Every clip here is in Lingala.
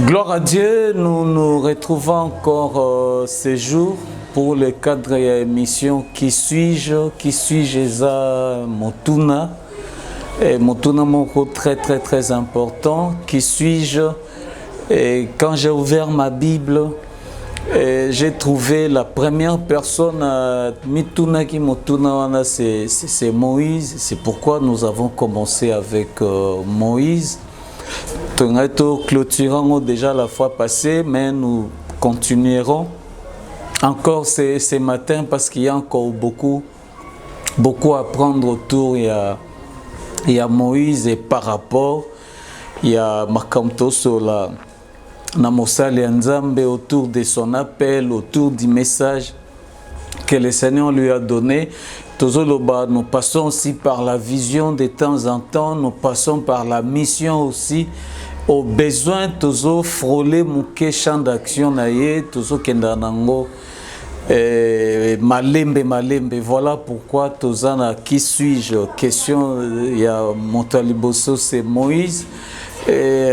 Gloire à Dieu, nous nous retrouvons encore ces jours pour le cadre de l'émission Qui suis-je za Motuna. Et Motuna moko très important. Qui suis-je? Et quand j'ai ouvert ma Bible, j'ai trouvé la première personne Mituna qui Motuna, c'est Moïse. C'est pourquoi nous avons commencé avec Moïse. Nous clôturons déjà la fois passée, mais nous continuerons encore ce matin parce qu'il y a encore beaucoup à apprendre autour. Il y a Moïse et par rapport, il y a Makamto Sola, Namosali Nzambe autour de son appel, autour du message que le Seigneur lui a donné. Nous passons aussi par la vision de temps en temps, nous passons par la mission aussi. Au besoin, toujours frôler mon champ d'action, toujours kendanango malembe. Voilà pourquoi Tozana qui suis-je? Question, il y a Montaliboso, c'est Moïse. Et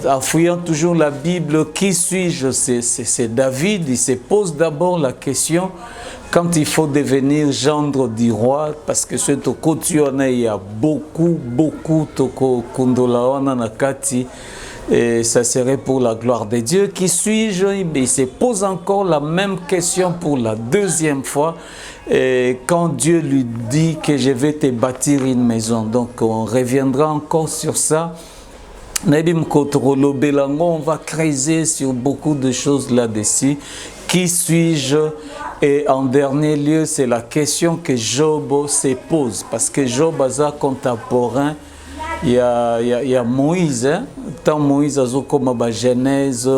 en fouillant toujours la Bible, qui suis-je? C'est David. Il se pose d'abord la question quand il faut devenir gendre du roi, parce que ce Tokotione, il y a beaucoup Toko Kundolaona Nakati, et ça serait pour la gloire de Dieu. Qui suis-je? Il se pose encore la même question pour la deuxième fois, et quand Dieu lui dit que je vais te bâtir une maison. Donc on reviendra encore sur ça. On va creuser sur beaucoup de choses là-dessus. Qui suis-je? Et en dernier lieu, c'est la question que Job se pose. Parce que Job a contemporain, il y a Moïse. Tant Moïse a comme Genèse,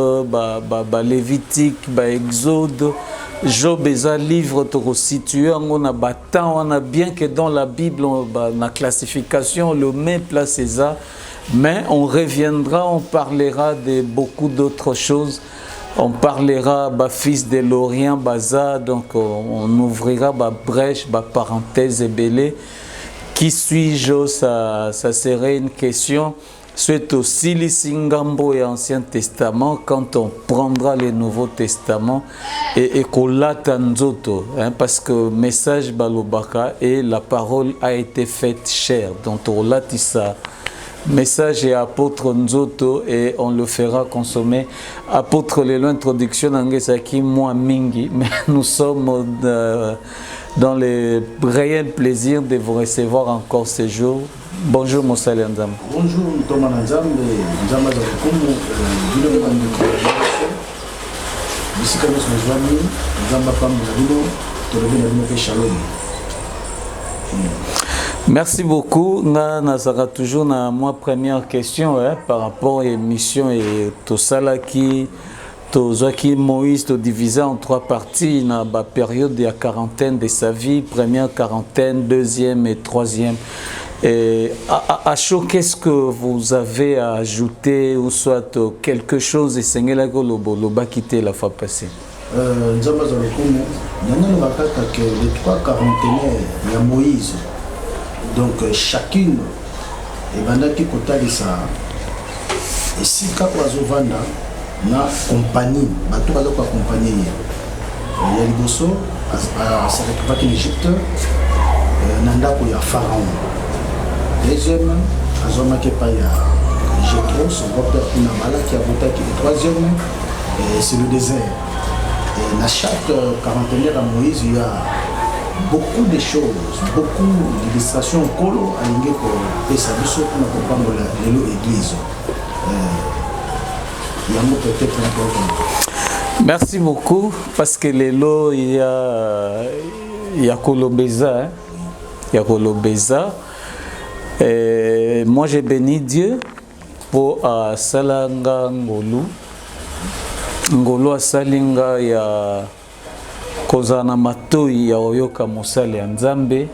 Lévitique, Exode. Job est un livre situé on a bien que dans la Bible, la classification, le met place ça. Mais on reviendra, on parlera de beaucoup d'autres choses. On parlera fils de l'Orient, Baza, donc on ouvrira brèche, parenthèse et belé. Qui suis-je? Ça serait une question. C'est aussi le Singambo et Ancien Testament, quand on prendra le Nouveau Testament et qu'on l'attendzoto, parce que message balobaka et la parole a été faite chère, donc on l'attissa. Message et apôtre Nzoto et on le fera consommer. Apôtre Lelo, introduction d'Angesaki, moi Mingi, mais nous sommes dans le réel plaisir de vous recevoir encore ce jour. Bonjour Moussali Nzam. Bonjour Thomas Nzam, Nzam Azakumu, Bilo Mandiko, Bisikanos Mezwami, Nzamba Pam Nabilo, Tolobina Binoke Shalom. Merci beaucoup. Nazara toujours na moi première question par rapport à l'émission et tout ça là qui Moïse te divisé en trois parties dans la période de la quarantaine de sa vie, première quarantaine, deuxième et troisième. Et à chaud, qu'est-ce que vous avez à ajouter ou soit quelque chose et Seigneur la Goloba quitté la fois passée? Nzamba Zarokomo, nous avons que les trois quarantenaires, il y a Moïse. Donc chacune et bandaki kota de ça et si ka wazovanda na compagnie bato bazo ko accompagner il y a liboso à sa récupération d'Égypte nandako ya pharaon deuxième azoma ke pa ya Jéthro son beau-père kuna mala qui a voté qui le troisième c'est le désert et dans chaque quarantenaire à Moïse il y a beaucoup de choses, beaucoup d'illustrations colo à l'ingéko et ça dit surtout pour comprendre l'église. Il y a un mot peut-être important. Merci beaucoup parce que l'élo il y a Kolobeza, il y a Kolobeza. Moi j'ai béni Dieu pour Salanga Ngolo à Salinga il y a kozana matoi ya oyoka mosali ya Nzambe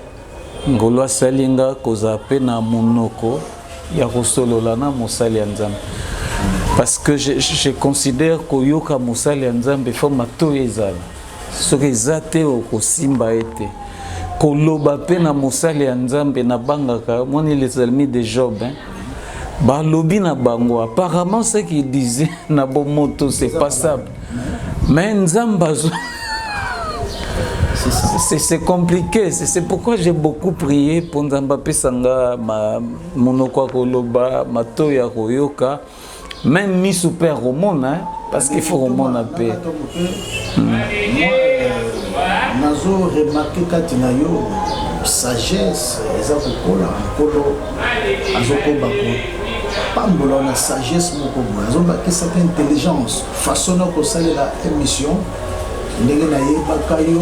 ngolo asalinga koza pe na monoko ya kosolola na mosali ya Nzambe parce que je considère koyoka mosali ya Nzambe faut matoi ezala soki ezate okosimba ete koloba pe na mosali ya Nzambe na bangaka moni les amis de Job balobi na bango apparemment ce qu'il disait na bomoto c'est pas ça mais nzambazo c'est compliqué c'est pourquoi j'ai beaucoup prié pour nzamba pesanga monoko koloba mato ya koyoka même mi super romone hein parce qu'il faut romone un peu nazo remarqué kati na yo sagesse eza kokola nkolo azokoba ko pambola na sagesse moko boye azobakisa mpe intelligence façon na kosalela émission ndenge nayebaka yo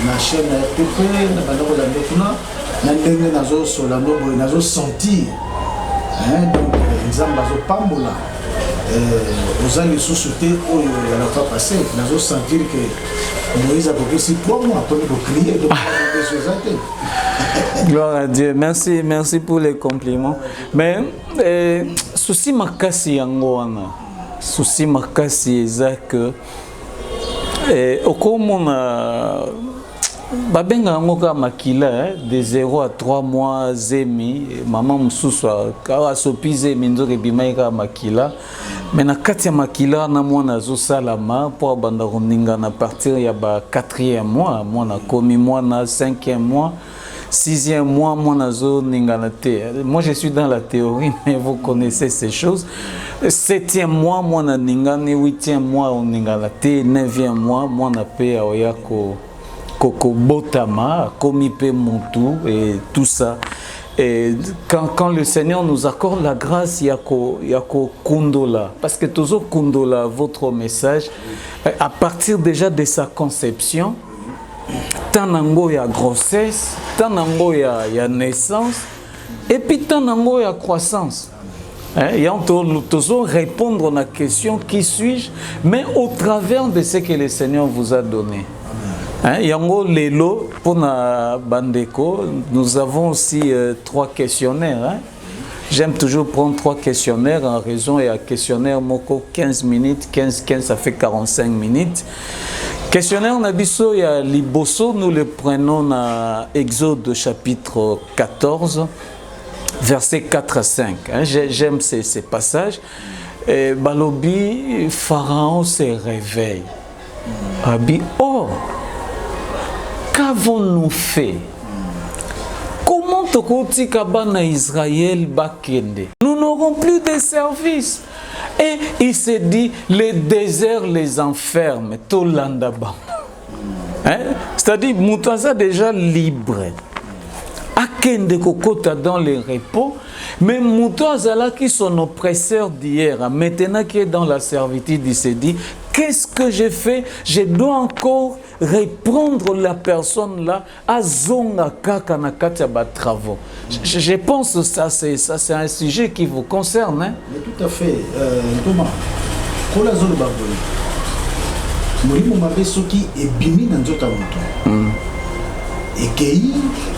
na chaîne ya RTP na bandako lande kuna na ndenge nazosola ndo boye nazosentir donc nzambe azopambola oza lisusu te oyo ya la fois passé nazosentir que Moïse a progressé 3 mois après de crier donc gloire à Dieu, merci pour les compliments. Mais souci makasi yango wana souci makasi eza que okomona babenga yango ka makila de 0 à 3 mois zemi maman mususu asopi zemi nzoka ebimai ka makila mais na kati ya makila na mwana azosalama mpo abanda koningana à partir ya ba 4e mois mwana komi mwana 5e mois 6e mois mwana azoningana te. Moi je suis dans la théorie mais vous connaissez ces choses. 7e mois mwana ningani, 8e mois oningana te, 9e mois mwana pe aoya ko botama komi pe mutu et tout ça. Et quand le Seigneur nous accorde la grâce, yako kundola, parce que toujours kundola votre message à partir déjà de sa conception, tanango ya grossesse, tanango ya naissance, et puis tanango ya croissance. Et on toujours répondre à la question qui suis-je, mais au travers de ce que le Seigneur vous a donné. Yango Lelo, pour na Bandeko, nous avons aussi 3 questionnaires. J'aime toujours prendre 3 questionnaires en raison et un questionnaire moko 15 minutes, 15, ça fait 45 minutes. Questionnaire Nabiso et à Liboso, nous le prenons dans Exode chapitre 14, versets 4 à 5. J'aime ces passages. Et Balobi, Pharaon se réveille. Abi, oh! Qu'avons-nous fait? Comment tokoti kabana Israël bakende? Nous n'aurons plus de service. Et il se dit, les déserts les enferment. Tolandaba. C'est-à-dire, Moutaza déjà libre. Akende kokota dans les repos. Mais Moutaza qui son oppresseur d'hier, maintenant qui est dans la servitude, il se dit, qu'est-ce que j'ai fait? Je dois encore reprendre la personne là à zonga kaka na kati ba travaux. Je pense que ça c'est un sujet qui vous concerne. Hein? Mais tout à fait. Thomas, quand la zone baboy, molimo mabe soki ebimi na nzota moto. Et kei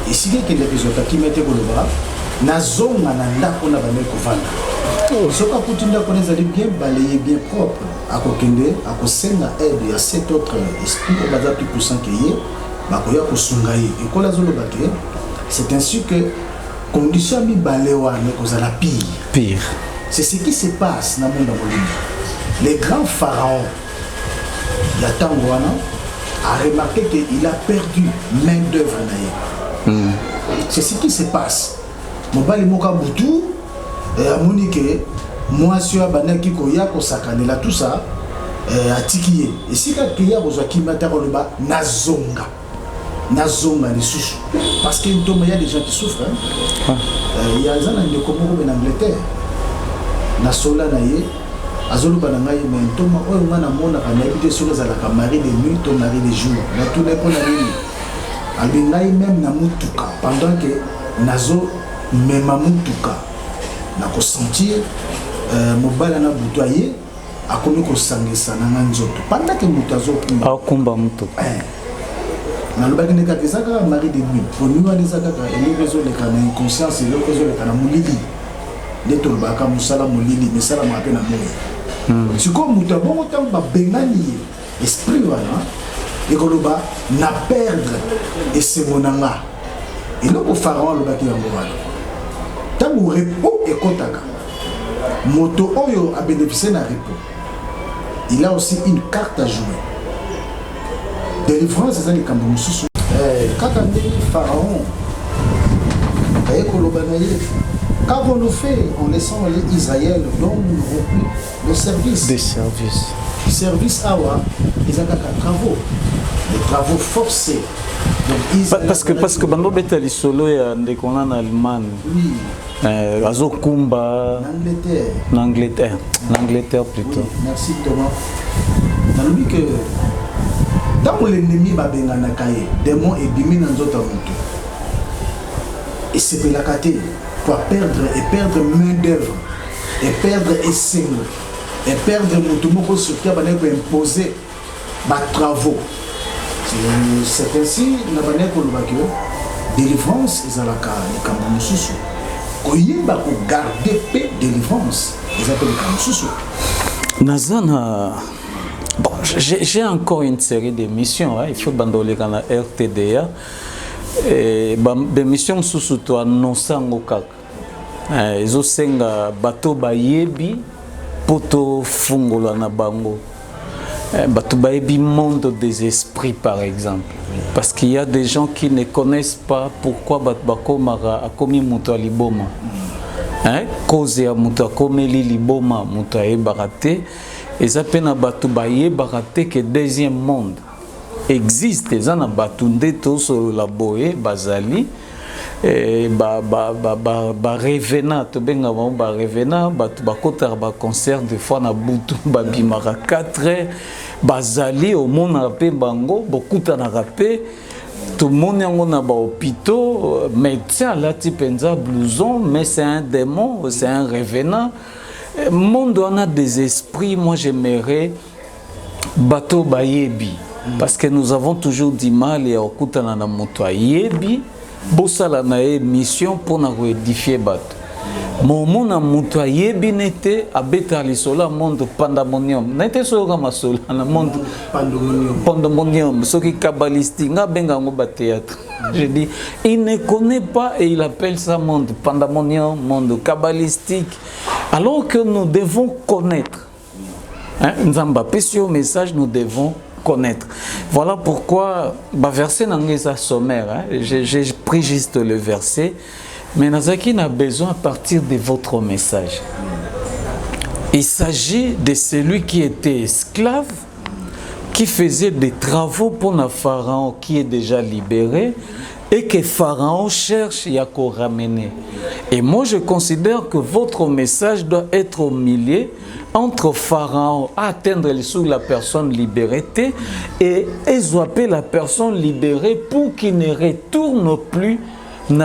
et si que les besoins qui mettent koloba na zonga na ndako na bameko kovanda. Soka kutinda connaître bien balayé bien propre. À Kokende, à Kosenga aide, il y a 7 autres esprits au bazar plus puissant qu'il y a. Bakoya Kosungaye. Et quand la zone baké, c'est ainsi que condition mi balewa ne cause la pire. C'est ce qui se passe dans le monde de les grands pharaons, Yatangwana, a remarqué qu'il a perdu main d'œuvre naïe. C'est ce qui se passe. Mobali Moka Boutou, et Monique. Moi, je suis qui koya ko sakanela tout ça atikiye. Et si ka kiya ozaki mataro le bas nazonga les sous. Parce qu'il y a des gens qui souffrent. Il y a des gens qui sont en Angleterre. Nasola naye azolu banangai mais ntoma oyo ngana mona kana ibite sur za la mari de nuit to mari de jour. Na tous les pona nini. Abingai même na mutuka pendant que nazo mema mutuka na ko sentir mobala na butoyer akomi ko sangisa na nzoto pendant que mutazo akumba muto na lobaki ne kakisaka mari de nuit pour nous aller saka ele réseau le kana inconscience le réseau le kana mulili de to baka musala mulili misala mape na moyo siko mutabo mutamba bengani esprit wana ekoloba na perdre et c'est monanga et le pharaon lobaki yango wana tango repos ekotaka Moto Oyo a bénéficié d'un repos. Il a aussi une carte à jouer. Délivrance, c'est ça les Kamboussous. Quand on dit Pharaon, qu'avons nous fait en laissant les Israël dont nous n'aurons plus le service? Des services. Service Awa, ils ont des travaux. Des travaux forcés. Donc, parce que Bando Betali Solo est en Allemagne. Oui. Azokumba. L'Angleterre. L'Angleterre plutôt. Oui, merci Thomas. Dans le que dans l'ennemi Babengana Kaye, démon et bimi dans d'autres motos. Et c'est la caté pour perdre main d'œuvre, et perdre essai, et perdre motomoko sur qui va imposer ma travaux. C'est ainsi na bane ko lobakio délivrance ezalaka likambo mosusu. Koyeba ko garder paix délivrance ezalaka likambo mosusu. Nazana. Bon, j'ai encore une série d'émissions, hein. Il faut bandoler dans la RTDA. Des missions sous toi non sango kaka. Ils ont senga bateau bayebi poto fungola na bango. Bateau bayebi monde des esprits par exemple. Parce qu'il y a des gens qui ne connaissent pas pourquoi batbako mara akomi muto liboma. Cause ya muto akomi liboma muto e barate. Et ça peut na batu baye barate que deuxième monde existe. Ça na batu ndeto sur la boé bazali ba revena to benga ba revena batu bakota ba concert de fois na butu ba bimara 4 bazali au monde rapé bango beaucoup na rapé tout le monde yango na ba hôpitaux médecin là ti penza blouson mais c'est un démon, c'est un revenant. Monde on a des esprits, moi j'aimerais bateau bayebi parce que nous avons toujours du mal et okutana na moto yebi bosala na mission pour na édifier bateau. Mon monde moto yebi nete abeta lisola monde pandemonium nete soka masola na monde pandemonium ce qui kabbalistique nga benga ngo ba théâtre. Je dis il ne connaît pas et il appelle ça monde pandemonium, monde kabbalistique. Alors que nous devons connaître, nous avons passé au message, nous devons connaître. Voilà pourquoi, verset dans sommaire, j'ai pris juste le verset, mais Nazaki a besoin à partir de votre message. Il s'agit de celui qui était esclave, qui faisait des travaux pour un pharaon qui est déjà libéré, et que Pharaon cherche à ramener. Et moi, je considère que votre message doit être au milieu entre Pharaon à atteindre sous la personne libérée et ézoper la personne libérée pour qu'il ne retourne plus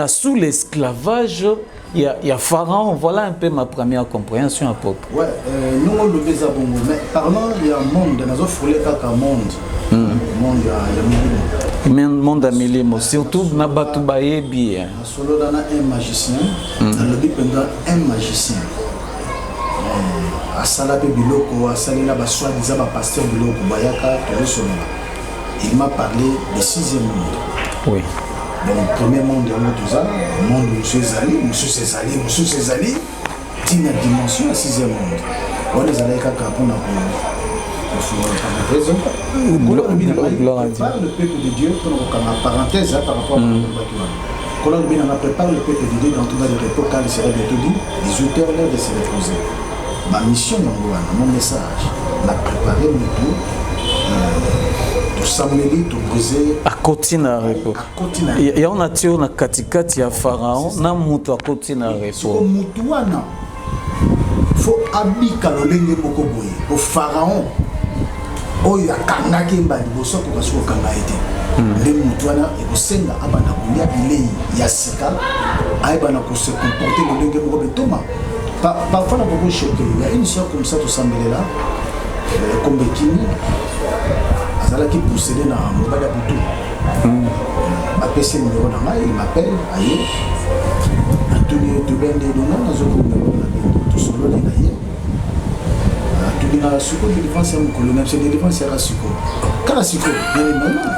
sous l'esclavage. Il y a Pharaon. Voilà un peu ma première compréhension, apôtre. Ouais, nous, on le fait mais parlant, il y a un monde, dans la folie, il y a un monde. Monde à milimo, surtout na batu bayebi. Solo dana un magicien, dans le but pendant un magicien. À Salabe Biloko, à Salina Bassoa, disant ma pasteur Biloko, Bayaka, il m'a parlé du 6e monde. Oui. Donc, le premier monde de Moutouza, le monde de M. Césali, une dimension à 6e monde. On les a dit qu'à Capona prépare le peuple de Dieu pour une parenthèse par rapport à quand on prépare le peuple de Dieu dans tout le repos car il sera bientôt dit 18h l'heure de se reposer. Ma mission, mon message, la préparer le tout, tout s'améliorer, tout briser. À Kotina repos. Il y a une nature na katikati ya Pharaon, na mutu à Kotina repos. Mutuana, faut abika lolenge moko boye. Au Pharaon, oyo akangaki mbali boso ko kaso kanga ete. Le mutuana e kosenga abana kolia bilei ya sika, aibana ko se comporter lolenge moko betoma. Parfois, on a beaucoup choqué. Il y a une soeur comme ça, tout semblait là, comme Bekini, qui possédait dans le Mobada Boutou. Après ce numéro, il m'appelle, aïe, Antonio Tubende Dona, tout solo de Naïe. Antonio a Suko, de défense, c'est mon colonel, c'est de défense, c'est Rasuko. Karasuko, bien évidemment.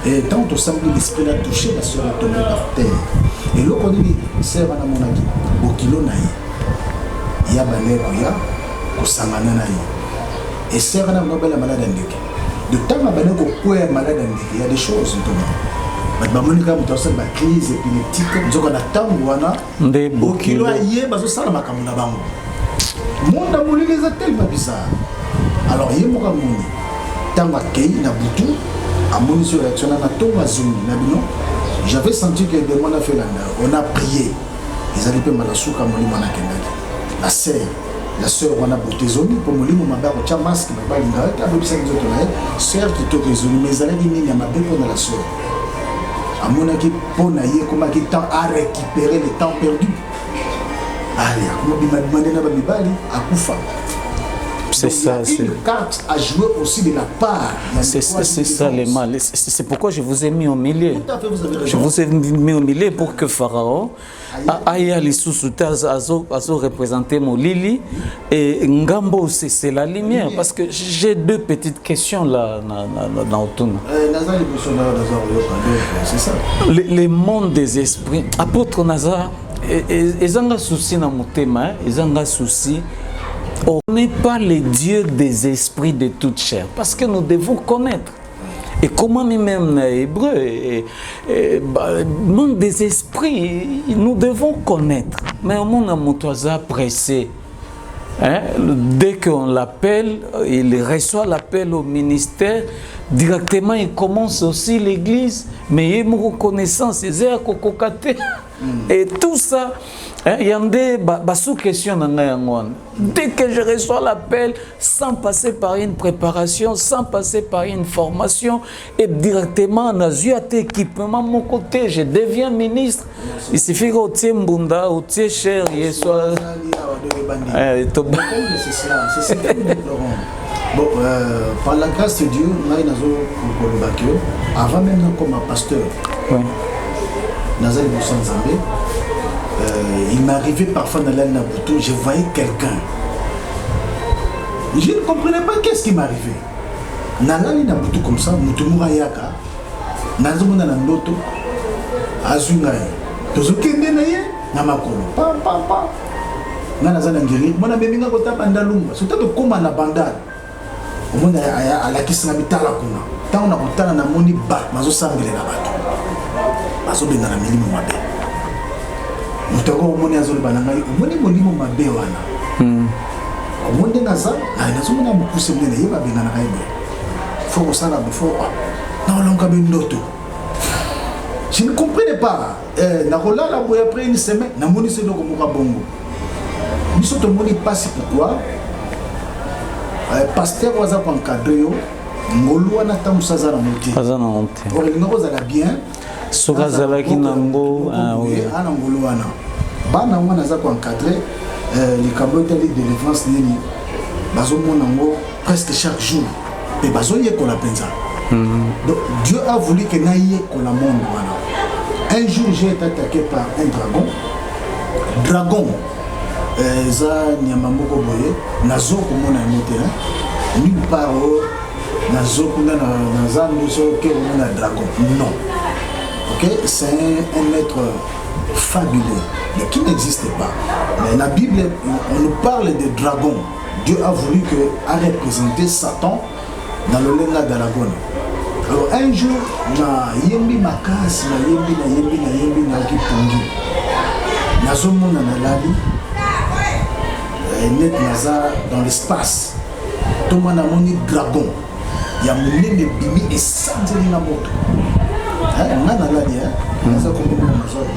Et tant tout semble l'esprit a touché, la soeur est tombée par terre. Et l'autre dit, c'est Vanna Monaki. bokilo na ye ya baleko ya kosangana na ye et sert na ngobela malade ndeke de temps abane ko kwea malade ndeke il y a des choses ntoma bamonika mutosa ba crise épileptique nzoko na tango wana nde bokilo ye bazo sala makambo na bango monde molili eza tellement bizarre alors ye moka moni tango akei na butu amoni sur réaction na tonga zungi na bino j'avais senti que des mois fait là on a prié ils allaient pas malasuka moni mona kendaki la sœur on a beauté zoni pour molimo mabako cha masque na balinga ka bobisa nzoto na sœur qui toque zoni mais elle dit ni ma belle pour la sœur amonaki pona ye comment qui temps à récupérer le temps perdu allez comment bima demandé na babibali akufa. C'est ça, c'est une carte à jouer aussi de la part. C'est ça les mal. C'est pourquoi je vous ai mis au milieu. Tout à fait, vous avez raison. Je vous ai mis au milieu pour que Pharaon aille à représenter mon Lili et Ngambo, c'est la lumière. Parce que j'ai deux petites questions là dans Otuna. C'est ça. Les mondes des esprits. Apôtre Nazar, ils ont un souci dans mon thème, ils ont un souci. On n'est pas les dieux des esprits de toute chair, parce que nous devons connaître. Et comment même hébreu, monde des esprits, nous devons connaître. Mais au monde à Montoisa pressé, hein, dès qu'on l'appelle, il reçoit l'appel au ministère, directement il commence aussi l'église, mais il y a une reconnaissance, et tout ça. Il y a des sous-questions. Dès que je reçois l'appel, sans passer par une préparation, sans passer par une formation, et directement, on a eu équipement mon côté, je deviens ministre. Il suffit que tu Mbunda, ou tu cher, il soit. C'est bon, par la grâce de Dieu, avant même comme pasteur, Nazali Boussan Zambé, il m'arrivait parfois dans l'âne Nabuto, je voyais quelqu'un. Je ne comprenais pas qu'est-ce qui m'arrivait. Nalali Nabuto comme ça, Mutumura Yaka, Nazumuna Nandoto, Azungaye, Tozukende Naye, Namakolo, pa. Nanazana Ngiri, mon ami Minga Kota Bandalumba, surtout que comme na bandal. Au monde à la question habitala kuna. Tant on a kotana na moni bat, mazo sangele na bato. Mazo benga na milimo mabe. Mutako omoni azoli banangai, omoni molimo mabe wana. Omonde naza, na nazomona mukuse mnene yeba benga na kaibe. Faut sala before. Na olonga bendoto. Je ne comprenais pas. Na rola la boya après une semaine, na moni se doko muka bongo. Biso to moni passe pourquoi? Pasteur waza kwa encadrer ngolu wana tamusaza na monte. Aza na monte. Or il n'ose la bien. Soka zala kinango oui. Ana ngolu wana. Bana wana za kwa encadrer les cabotes de délivrance nini. Bazo monango presque chaque jour. Et bazo yé ko la penza. Donc Dieu a voulu que naïe ko la monde wana. Un jour j'ai été attaqué par un dragon. Za nyamamoko boye nazo komona moté nulle part nazo kuna na zando so ke na dragon non. OK, c'est un être fabuleux mais qui n'existe pas. Mais la Bible on nous parle de dragon. Dieu a voulu que a représenté Satan dans le lenga d'Aragon. Alors un jour na yembi makasi na yembi na kipungi nazo mona na lali net naza dans l'espace. Tout le monde a mon dragon. Il y a mon nez bimi et sandeli na moto. On a la dia.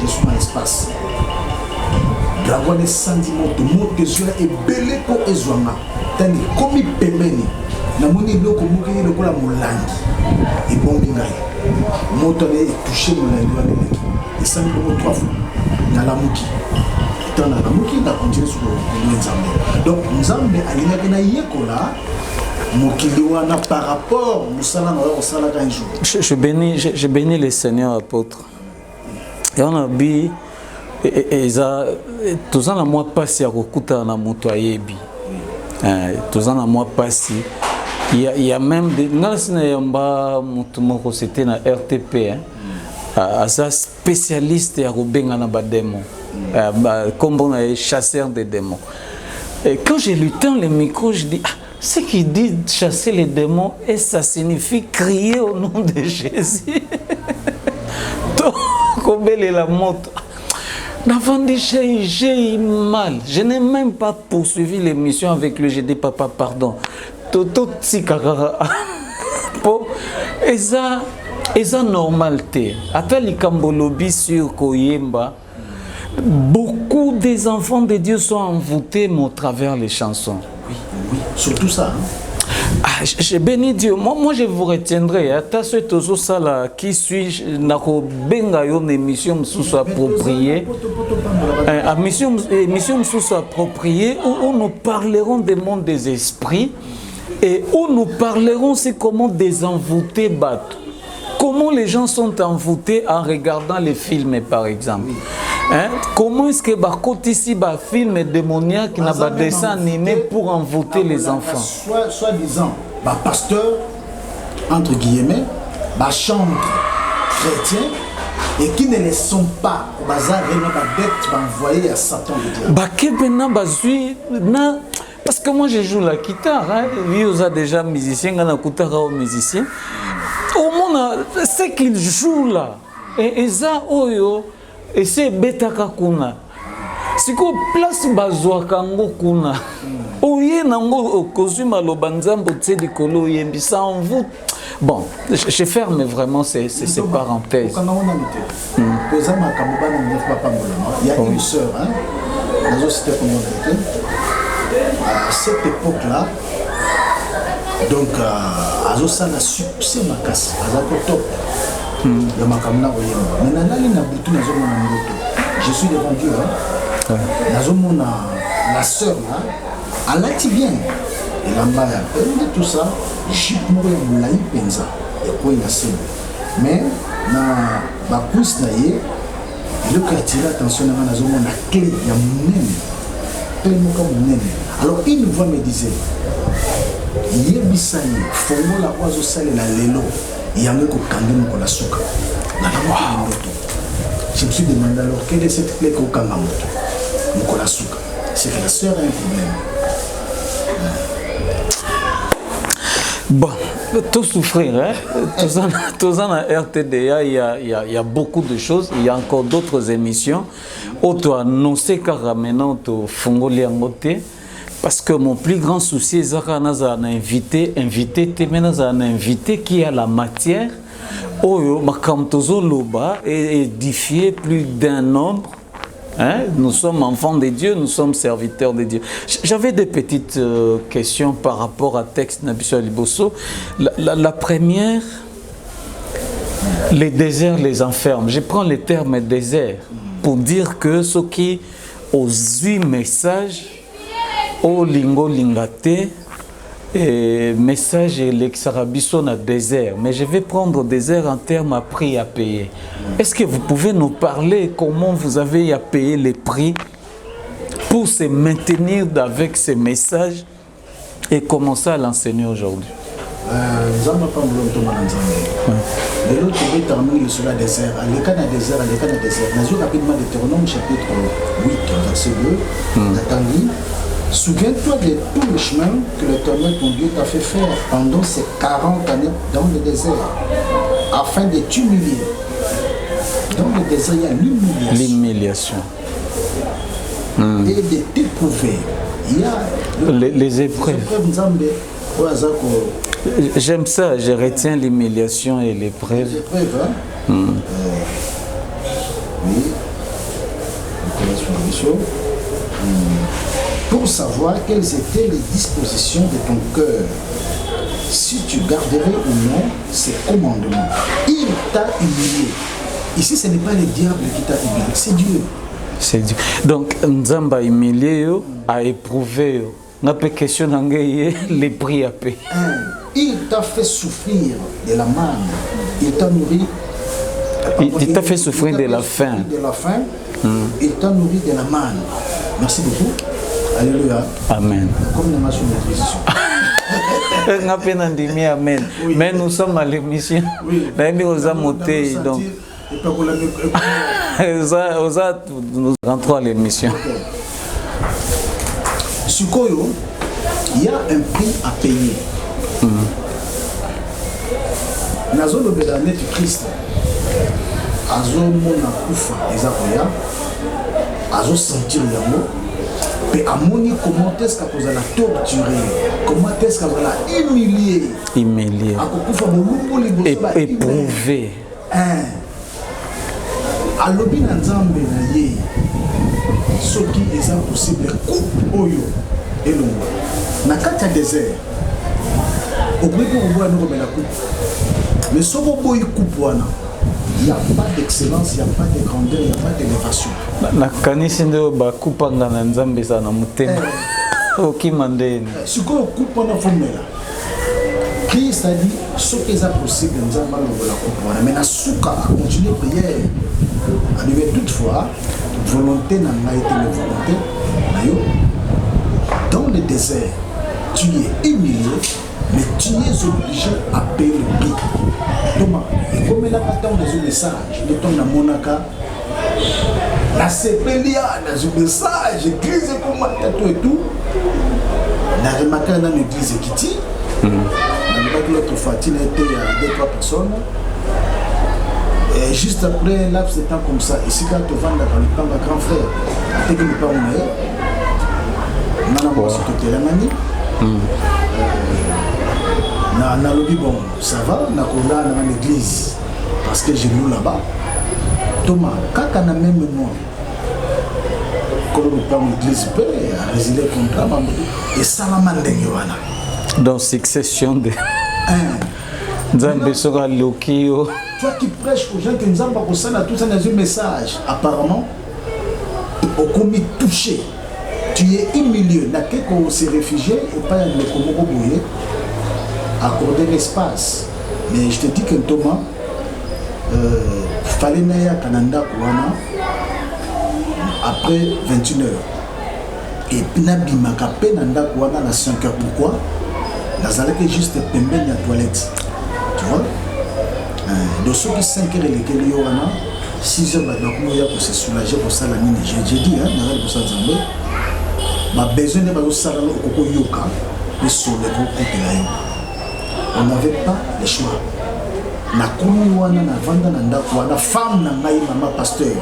Je suis dans l'espace. Dragon est sandi moto. Moto est belé pour ezwanga. Tandis comme pembeni. Na moni loko moki le kola mulangi. Et bombi ngai. Moto est touché mulangi wa leki. Et ça me moto 3 fois. Na la moki. Donc Nzambe alingaki na yekola mokili wana par rapport musala na o sala ka jour. Je bénis le Seigneur apôtre. Et on a dit eza tozana moi pasi ya kokuta na moto ayebi. Tozana moi pasi il y a même des ngasina yamba moto moko c'était na RTP asa spécialiste ya kobenga na bademo. comme on est chasseur de démons. Et quand je lui tends le micro, je dis, ce qui dit chasser les démons, et ça signifie crier au nom de Jésus. Comme elle est la moto. J'ai eu mal. Je n'ai même pas poursuivi l'émission avec lui. J'ai dit, papa, pardon. Toto tsikakara. Et ça normalité. Après les Kambolobi sur Koyemba, beaucoup des enfants de Dieu sont envoûtés au travers les chansons. Oui, surtout ça. J'ai béni Dieu. Moi, je vous retiendrai. Qui suis-je? Une émission appropriée. Émission appropriée où nous parlerons des mondes des esprits et où nous parlerons c'est comment désenvoûter battre. Comment les gens sont envoûtés en regardant les films, par exemple. Hein? Comment est-ce que ici film démoniaque n'a pas dessin animé pour envoûter les enfants? Soi-disant, pasteur, entre guillemets, chantre chrétien, et qui ne les sont pas au bazar, envoyé à Satan de Dieu. Parce que moi je joue la guitare, hein? Lui il a déjà musicien, il a un musicien. Au monde, c'est qu'il joue là. Et ça, et c'est betaka kuna. Si ko place bazwa kango kuna. Oye nango kozuma lobanzambo tse dikolo yembi ça en vous. Bon, je ferme vraiment ces parenthèses. Il y a une sœur, hein, à cette époque-là, donc Azosa n'a succès ma casse, Azako je suis devant Dieu. La sœur là, elle a dit bien. Et là-bas, elle tout ça, j'ai mouru à penza et quoi il a fait. Mais na pousse naïe, le quartier attention à la clé, il y a mon tellement comme mon. Alors une voix me disait, Yebisani, Fongo la oiseau salé la lélo. Il y a un peu de souka. Je me suis demandé alors quelle est cette clé au Kangamoto. C'est que la sœur a un problème. Bon, tout souffrir, hein? Tous en RTDA, il y a beaucoup de choses. Il y a encore d'autres émissions. Auto annoncé car maintenant au Fongo Liangote. Parce que mon plus grand souci, c'est qu'on a un invité qui a la matière, et édifier plus d'un nombre. Hein? Nous sommes enfants de Dieu, nous sommes serviteurs de Dieu. J'avais des petites questions par rapport à texte Nabisha Liboso. La première, les déserts les enferment. Je prends le terme désert pour dire que ceux qui osent message, au lingo lingate et message l'exarabiso na désert, mais je vais prendre désert en termes à prix à payer. Est-ce que vous pouvez nous parler comment vous avez à payer les prix pour se maintenir avec ces messages et commencer à l'enseigner aujourd'hui? Nous avons pas de l'autre côté, terminé sur la désert. Les cas de désert, les cas de désert. Nous avons rapidement Deutéronome chapitre 8, verset 2. Nathalie. Souviens-toi de tout le chemin que l'Éternel ton Dieu t'a fait faire pendant ces 40 années dans le désert, afin de t'humilier. Dans le désert, il y a l'humiliation. Et de t'éprouver. Il y a les épreuves. J'aime ça, je retiens l'humiliation et l'épreuve. Les épreuves, hein? Oui. Pour savoir quelles étaient les dispositions de ton cœur, si tu garderais ou non ses commandements. Il t'a humilié. Ici, ce n'est pas le diable qui t'a humilié, c'est Dieu. C'est Dieu. Donc, Nzamba humilié, a éprouvé, n'a pas question les prix à payer. Il t'a fait souffrir de la manne. Il t'a nourri. Il t'a fait souffrir de la faim. Il t'a nourri de la manne. Merci beaucoup. Alléluia. Amen. Comme nous marchons Amen. Mais nous sommes à l'émission. nous rentrons à l'émission. Sukoyo, il y a un prix à payer. Nazo le bédanet Christ. Azo mona kufa ezakoya. Azo sentir yango. Mais amoni comment est-ce qu'on va la torturer? Comment est-ce qu'on va la humilier? Humilier. Éprouver. Alobi na nzambe na ye. Soki eza possible coupe oyo elongo. Na kati ya désert. Obriko oboya no la coupe. Mais soko boyi coupe wana. Il n'y a pas d'excellence, il n'y a pas de grandeur, il n'y a pas d'élévation. Nakanisi ndio bakupanga na nzambe sana mutema. Okimandeni. Sikoyo coupe wana formela. Christ a dit ce qui est possible nzamba la coupe wana. Mais na suka a continuer prière. A devait toutefois volonté n'a pas été une volonté. Nayo dans le désert, tu es humilié, mais tu es obligé à payer le prix. Thomas, comme il a pas tant de messages, le temps de Monaka, la CPLIA, dans un message, église comme tout et tout, la remarqué dans l'église Kitty, dans le l'autre fatine était il y a 2-3 personnes. Et juste après, là, c'est temps comme ça, ici quand tu vas dans le temps de grand frère, après que nous parlons, on a moi sur toute la manie. Na lobby bon, ça va, na kola dans l'église parce que j'ai lu là-bas. Thomas, quand on a même moi, quand on parle de l'église, on a résilié le contrat et ça la mande wana. Dans succession de Nzambe sera lokio. Toi qui prêches aux gens que Nzamba kosana tout ça dans un message, apparemment, au commis touché, tu es humilié, n'a que qu'on s'est réfugié et pas le Komoko Bouye. Accorder l'espace. Mais je te dis que Thomas, fallait naître à Canada après 21h. Et puis Nabi Makapé Nanda Kouana à 5h. Pourquoi? Nazalek est juste pembé de la toilette. Tu vois? De ceux qui 5h et lesquels il y aura 6h, pour se soulager pour ça la mine. J'ai dit, pour ça, ma besoin de ça au Koko Yoka, mais sur le groupe de la on n'avait pas le choix. Na komi wana na vanda na ndako wana femme na ngai mama pasteur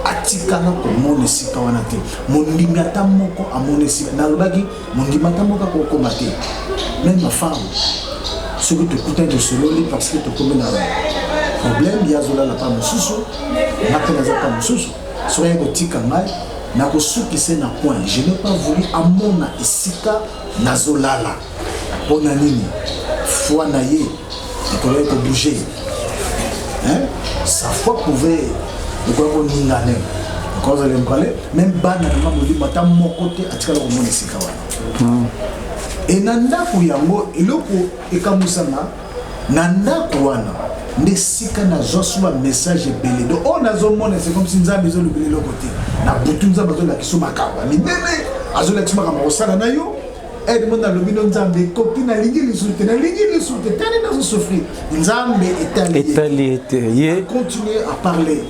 atikana ko monesika wana te mondimi ata moko amonesika na lobaki mondimi ata moko ko komate même ma femme ce que tu écoutes de sololi parce que tu connais na problème ya zola la pas mususu na kana za pas mususu soya ko tika ngai na ko sukise na point je n'ai pas voulu amona isika na zolala pona nini foi naïe, il pouvait bouger. Sa foi pouvait, même banalement, mon côté, à tirer au monde et nanda kuyango, et le coup, et comme ça, nanda kuana, ne sika na josua message belé. Donc, on a zone monde, c'est comme si nous avions le belé de côté. Na boutunza besoin la kiso makaba. Mais bébé, azola tima kama osala na yo. Et le monde a le bino nzambe copine a ligi le souté tani dans souffrir nzambe est allé continuer à parler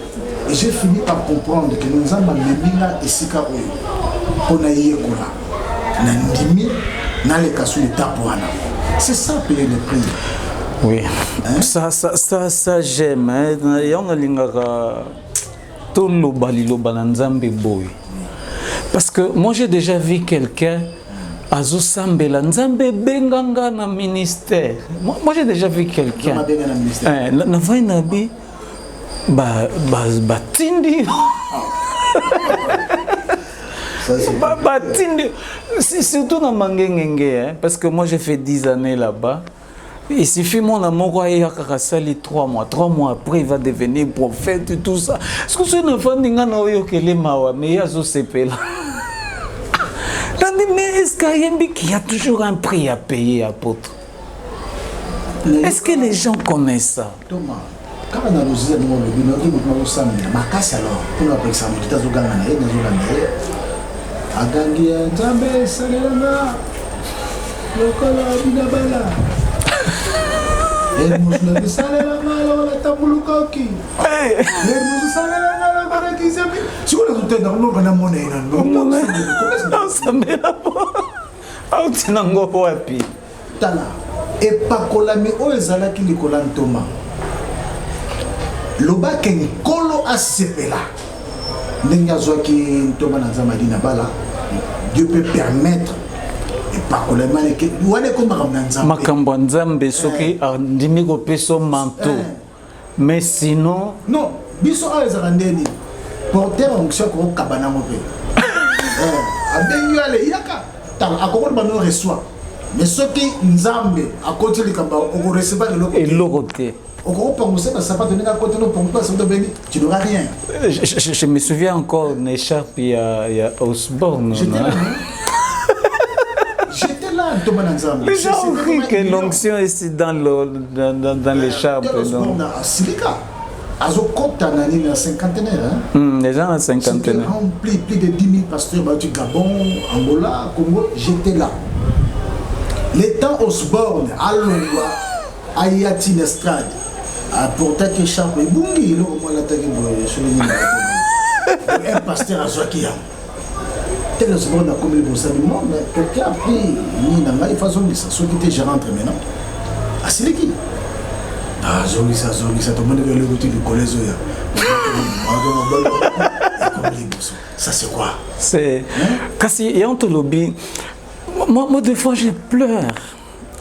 et j'ai fini par comprendre que nous nzambe memina esika oyo pona yekola na ndimi na le kasu l'étape wana c'est ça payer le prix. Oui, ça j'aime. On a lingara tout le baliloba nzambe boy. Parce que moi j'ai déjà vu quelqu'un Azo Sambela Nzambe Benganga na ministère. Moi j'ai déjà vu quelqu'un. Na vai nabi tindi. Tindi. Surtout dans Mangengenge, parce que moi j'ai fait 10 années là-bas. Il suffit mon amour à 3 mois. 3 mois après, il va devenir prophète et tout ça. Est-ce que c'est une femme qui a eu mawa, mais il y a ce CP là. Mais est-ce qu'il y a toujours un prix à payer, apôtre? Est-ce que les gens connaissent ça? Thomas, quand on a osé nous le bino, qui nous sommes ma casse alors, pour après ça, nous t'as zogana na yé, agangi nzambe salelanga, lokola binabala. Et nous ne salelanga la tabulukoki. Et nous salelanga la Si on a tout le temps, on a monnaie. Tala. Et pas colami o ezala ki likola ntoma. Loba ken kolo asepela. Nenga zoki ntoma na zamadi na bala. Dieu peut permettre et pas colami ke wane ko makambo nzambe. Makambo nzambe soki andimi ko peso manto. Mais sinon non, biso a ezala ndeni. Porter onction ko kabana mo pe. Abenyu ale yaka. Tala akoko ba no reçoit. Mais ce qui nous a à côté de Kamba, on recevoir de l'autre côté. Et l'autre côté. On ça va donner à côté de l'autre, tu n'auras rien. Je me souviens encore d'une écharpe, il y a Osborne. J'étais là, Thomas Nanzam. Les gens ont cru que l'onction est dans l'écharpe. Osborne à Silica. Azokota nani na cinquantenaire. Les gens à cinquantenaire. Plus de 10 000 pasteurs du Gabon, Angola, Congo, j'étais là. Les temps Osborne, à Longwa, à Yati Estrade, à Portac et Chambre, Bungi, un pasteur à Zoakia. Tel Osborne a commis le bon du monde, mais quelqu'un a pris Nina, il faut que ça soit quitté, je rentre maintenant. Ah, c'est qui? Ah, Zorissa, tout le monde est le côté du collège. Ça, c'est quoi? C'est. Kasi, et on te lobby. Moi, des fois, je pleure.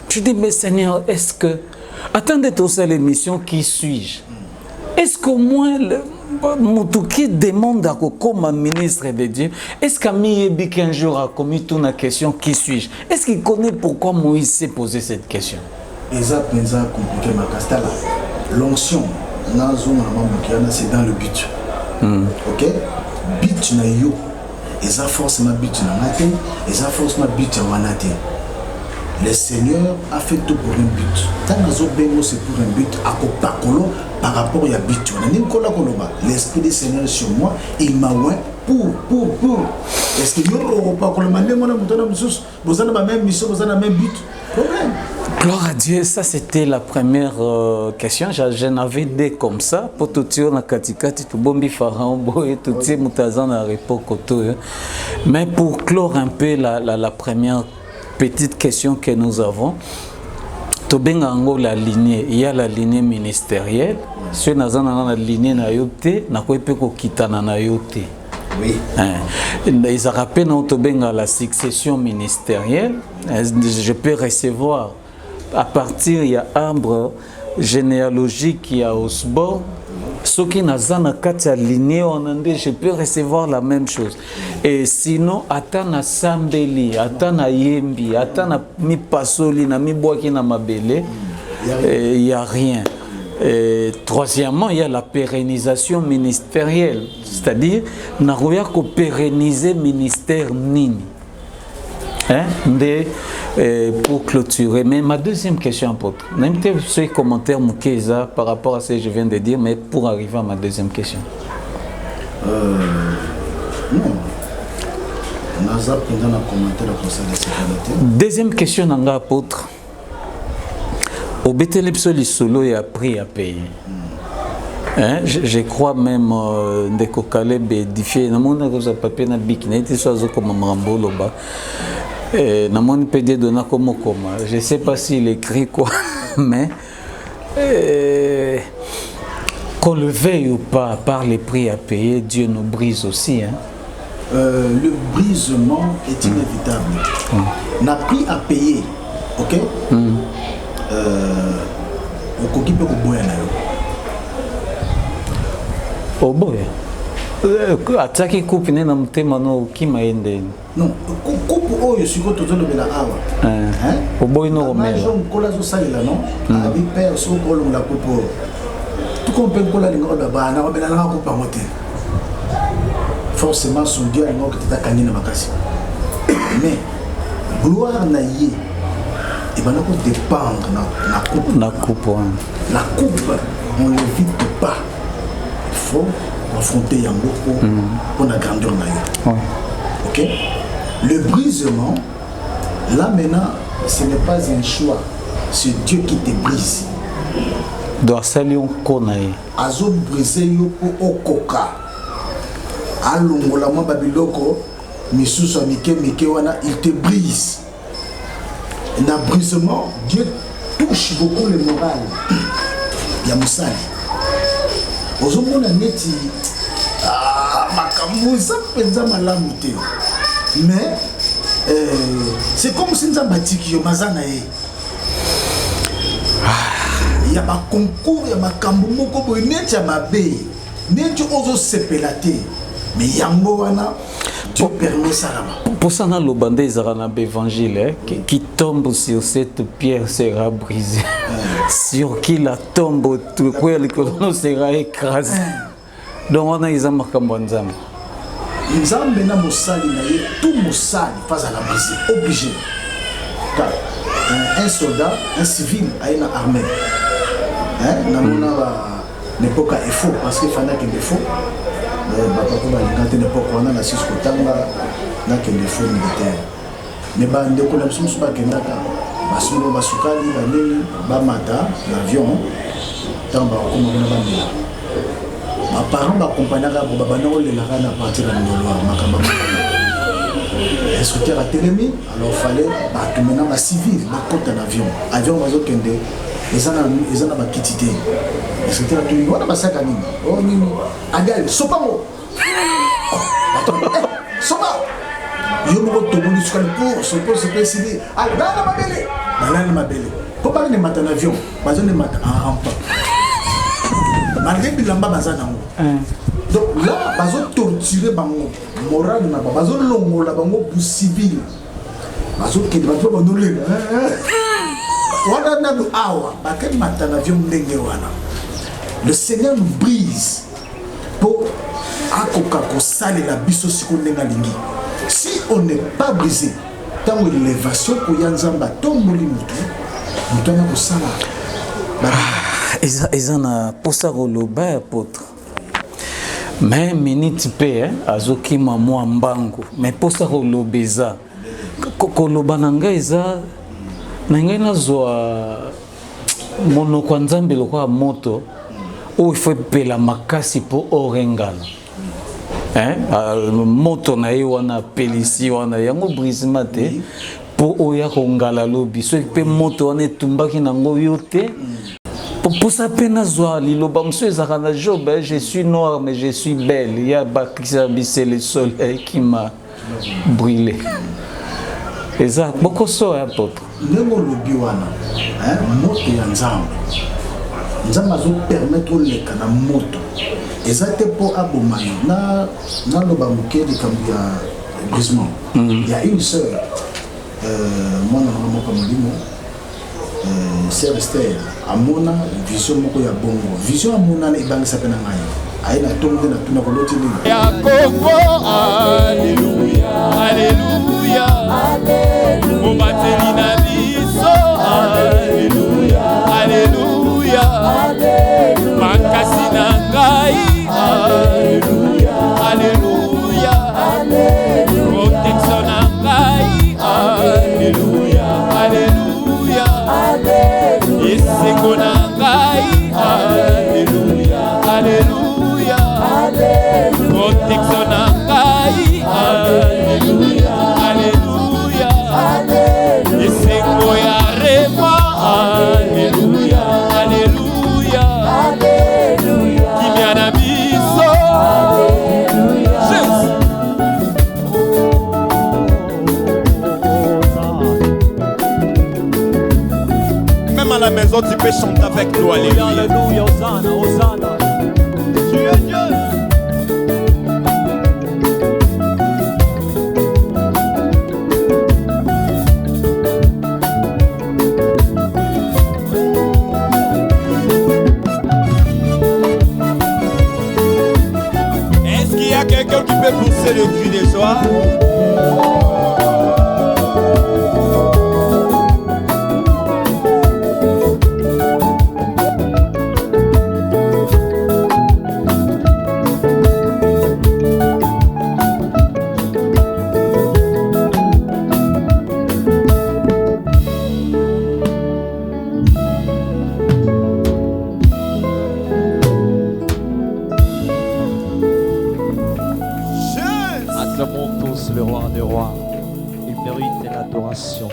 Je dis, mais Seigneur, est-ce que... Attendez toute cette émission, qui suis-je? Est-ce qu'au moins, Moutouki demande comme ministre de Dieu, est-ce qu'Ami qu'un jour a commis toute la question, qui suis-je? Est-ce qu'il connaît pourquoi Moïse s'est posé cette question? Exactement, compliqué, ma castala. L'onction, c'est dans le but. Ok? But, na yo. Et ça force ma but na matin, et ça force ma but en manaté. Le Seigneur a fait tout pour un but. Tant que c'est pour un but, par rapport à but. L'Esprit du Seigneur est sur moi, il m'a oué pour. Est-ce qu'il y a pas qu'on m'a demandé vous avez la même mission, vous avez le même but? Problème. Gloire à Dieu, ça c'était la première question. J'en avais deux comme ça. Pour tout dire, la katikati, tout bombi pharaon, boy, tout dire, moutazan à l'époque. Mais pour clore un peu la première petite question que nous avons, la lignée, il y a la lignée ministérielle. Si on a la lignée na yote, na quoi peut kitana na yote. Oui. Ils rappellent la succession ministérielle. Je peux recevoir à partir il y a arbre généalogique qui a Osborne. Ce qui n'a pas lignée, je peux recevoir la même chose. Et sinon, atana sambeli, atana yembi, atana mi pasoli, na mi boaki na mabele, il n'y a rien. Et troisièmement, il y a la pérennisation ministérielle, c'est-à-dire, n'a rien qu'au pérenniser ministère nini. Pour clôturer. Mais ma deuxième question, apôtre, n'aime pas ce commentaire Moukeza par rapport à ce que je viens de dire, mais pour arriver à ma deuxième question. Non. On a zappé dans le commentaire pour ça de sécurité. Deuxième question, nanga apôtre. Au Bétélépsoli solo, il a pris à payer. Je crois même de Kokaleb édifié. Dans mon papier na bikini, il soit comme Mambo Loba. Je ne sais pas s'il écrit quoi, mais qu'on le veuille ou pas, par les prix à payer, Dieu nous brise aussi. Hein. Le brisement est inévitable. On a prix à payer, ok? On peut boire. Oh boy. Ataki coupe na mutema no kima ende. Non, coupe oyo siko tozo lobela awa. Oboy no romela. Majo kola zo salela non. Abi père so kolo la coupe. Tout compte kola lingo da ba na obela na coupe moté. Forcément son Dieu a ngo que ta kanina makasi. Mais gloire na yé. Et ben on dépendre na coupe. Na coupe. La coupe on l'évite pas. Il faut affronter Yango pour la grandeur de ok? Le brisement, là maintenant, ce n'est pas un choix, c'est Dieu qui te brise. Doit saluer un konaï. Azo briser yo pour okoka. alongola mwa babiloko misusu mike wana il te brise. Un brisement, Dieu touche beaucoup le moral. Il y a Moussali. Aux hommes, on a neti makamouza penza malamu te. Mais c'est comme si nous avons bâti qui mazana e. Il y a ma concours, il y a ma kambumoko bo neti ya mabe. Neti ozo sepelate. Mais yango wana Dieu permet ça là-bas. Pour ça, dans le bandé, il y a un évangile qui tombe sur cette pierre sera brisée. Sur qui la tombe, tout le sera écrasé. Donc, on a des marques en Nzambe. Nzambe na mosali na ye, tout mosali face à la brisée, obligé. Car un soldat, un civil a une armée. N'est pas qu'à faux parce qu'il fallait qu'il faut. Quand il n'est pas qu'on a la six kotanga na que les faux militaires mais ba ndeko la musu ba kendaka basulo basukali ba nini ba mata l'avion tamba ko mo na ba mela ma parents ba accompagnaka ba bana o le la na partir de ndolo makamba est-ce que tu as télémi alors fallait ba tumena ba civil ba côté avion bazo kende ezana ba kitité est-ce que tu as tout wana basaka nini oh nini agal sopango sopa yo moko tomoni sukali pour se préciser balana mabele po bana ne mata avion bazo ne mata en rampe malgré bilamba bazana ngo donc là bazo torturer bango moral na bazo longola bango pour civil bazo ke bazo banolé wana na awa bakay mata avion ndenge wana le Seigneur nous brise pour akoka kosale la biso siko ndenga lingi. Si on n'est pas brisé, tant que l'élévation pour yanzamba tomboli mutu na kosala. Ezana posa koloba apôtre. Mais minute pe azoki mamo mbangu. Mais posa kolobeza. Koloba nanga eza nanga nazwa monoko nzambe lokwa moto. Oh, il faut pela makasi pour orengana. Moto na ye wana pelisi wana yango brisement te pour oya kongala lobi so pe moto wana tumbaki nango yote pour ça pena zwa liloba monsieur zakana Job je suis noir mais je suis belle il y a c'est le soleil qui m'a brûlé et ça beaucoup so apôtre ndenge lobi wana moto ya nzambe nzambe azo permettre leka na moto ezate po abomayo na loba muke de kambia brisement il y a une sœur moi na moko molimo sœur Esther amona vision moko ya bongo vision amona na ibangisa pena ngai aina tonde na tuna koloti ni ya Kongo alléluia alléluia alléluia mobateli na biso alléluia alléluia alléluia makasi na ngai alléluia alléluia alléluia protection na ngai alléluia alléluia alléluia esengo na ngai alléluia alléluia alléluia protection na ngai alléluia alléluia alléluia esengo ya rema alléluia alléluia alléluia kimia na biso Jésus. Même à la maison tu peux chanter avec nous alléluia alléluia Hosanna Hosanna tu es Dieu. Est-ce qu'il y a quelqu'un qui peut pousser le cri de joie? mérites l'adoration.